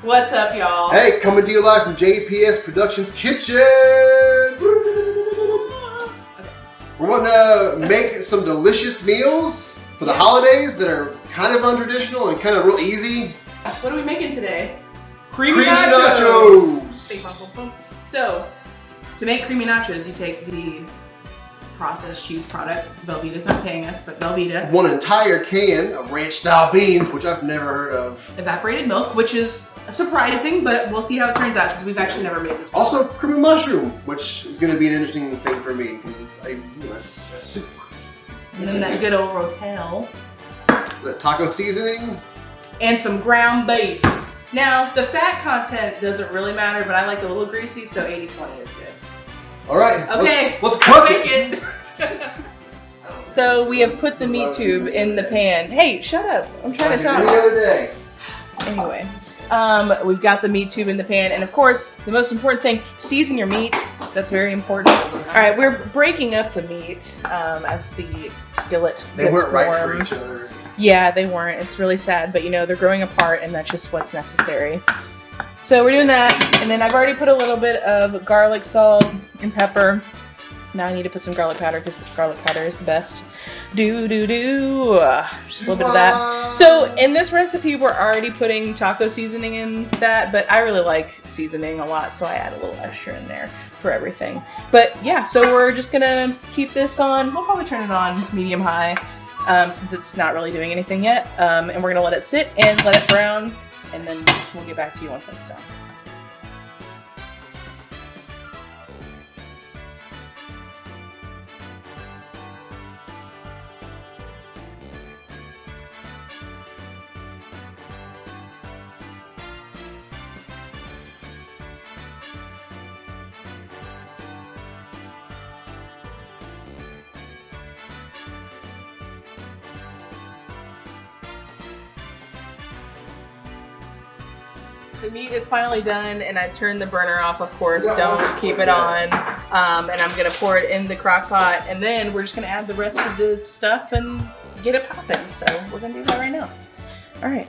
What's up, y'all? Hey, coming to you live from JPS Productions Kitchen. We're wanting to make some delicious meals for the holidays that are kind of untraditional and kind of real easy. What are we making today? Creamy nachos. Bing, bong, boom, boom. So, to make creamy nachos, you take the processed cheese product. Velveeta's not paying us, but Velveeta. 1 entire can of ranch-style beans, which I've never heard of. Evaporated milk, which is surprising, but we'll see how it turns out because we've actually never made this before. Also, creamy mushroom, which is going to be an interesting thing for me because it's that's soup. And then that good old Rotel. The taco seasoning. And some ground beef. Now, the fat content doesn't really matter, but I like a little greasy, so 80-20 is good. All right, okay, let's cook it. So we have put the meat tube in the pan. Hey, shut up! I'm trying to talk. The other day. Anyway, we've got the meat tube in the pan, and of course, the most important thing: season your meat. That's very important. All right, we're breaking up the meat as the skillet They gets weren't right for warm. each other. Yeah, they weren't. It's really sad, but you know, they're growing apart, and that's just what's necessary. So we're doing that, and then I've already put a little bit of garlic, salt, and pepper. Now I need to put some garlic powder because garlic powder is the best. Just a little bit of that. So in this recipe, we're already putting taco seasoning in that, but I really like seasoning a lot, so I add a little extra in there for everything. But yeah, so we're just gonna keep this on. We'll probably turn it on medium-high since it's not really doing anything yet. And we're gonna let it sit and let it brown, and then we'll get back to you once that's done. The meat is finally done, and I turned the burner off, of course. Don't keep it on. And I'm gonna pour it in the Crock-Pot, and then we're just gonna add the rest of the stuff and get it popping. So we're gonna do that right now. All right.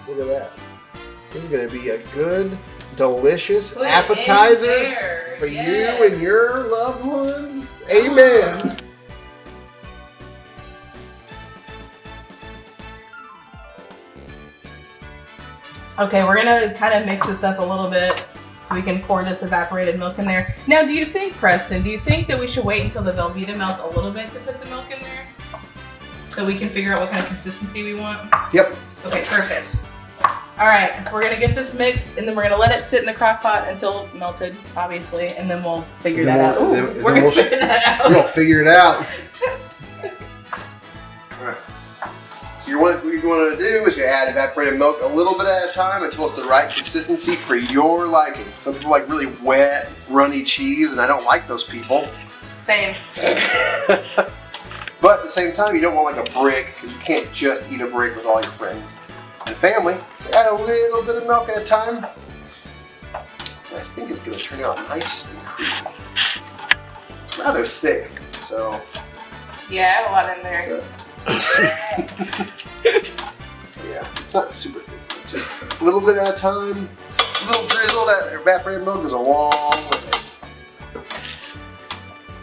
Look at that. This is going to be a good, delicious appetizer for you and your loved ones. Amen. Okay, we're gonna kind of mix this up a little bit so we can pour this evaporated milk in there. Now, do you think, Preston, do you think that we should wait until the Velveeta melts a little bit to put the milk in there? So we can figure out what kind of consistency we want? Yep. Okay, perfect. All right, we're gonna get this mixed, and then we're gonna let it sit in the Crock-Pot until melted, obviously, and then we'll figure that out. Ooh, we're gonna figure that out. We're gonna figure it out. All right. So what you want to do is you add evaporated milk a little bit at a time until it's the right consistency for your liking. Some people like really wet, runny cheese, and I don't like those people. Same. But at the same time, you don't want like a brick, because you can't just eat a brick with all your friends and family. So add a little bit of milk at a time. I think it's going to turn out nice and creamy. It's rather thick, so. Yeah, I have a lot in there. So, yeah, it's not super thick. Just a little bit at a time. A little drizzle. That evaporated milk goes a long way.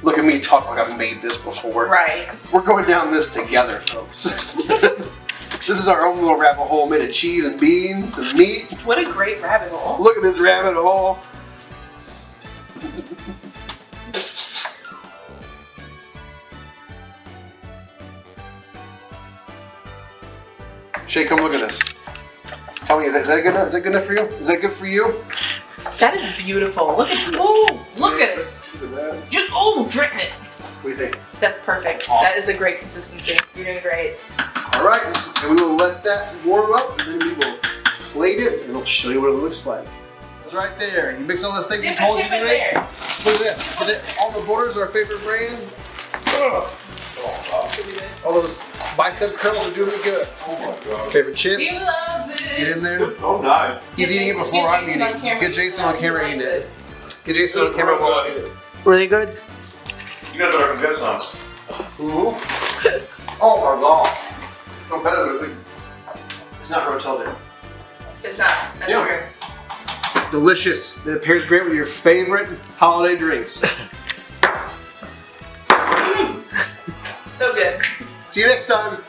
Look at me talk like I've made this before. Right. We're going down this together, folks. This is our own little rabbit hole made of cheese and beans and meat. What a great rabbit hole. Look at this rabbit hole. Shea, come look at this. Tell me, is that good enough? Is that good enough for you? Is that good for you? That is beautiful. Look at oh, look at it. Look at that. Just oh, drip it. What do you think? That's perfect. Awesome. That is a great consistency. You're doing great. All right, and we will let that warm up, and then we will plate it, and we'll show you what it looks like. Nachos, right there. You mix all those things we Dip told the you chip to in make. there. Look at this. Look at that. All the borders are our favorite brand. Ugh. All those bicep curls are doing me good. Oh my God. Favorite chips. He loves it. Get in there. Oh, nice. He's eating it before I'm eating it. Get Jason on camera eating it. Get Jason on camera while I eat it. Really good? You got better than this one. Ooh. Oh my God. No better than it's not Rotel there. It's not. That's Yeah. weird. Delicious. And it pairs great with your favorite holiday drinks. So good. See you next time.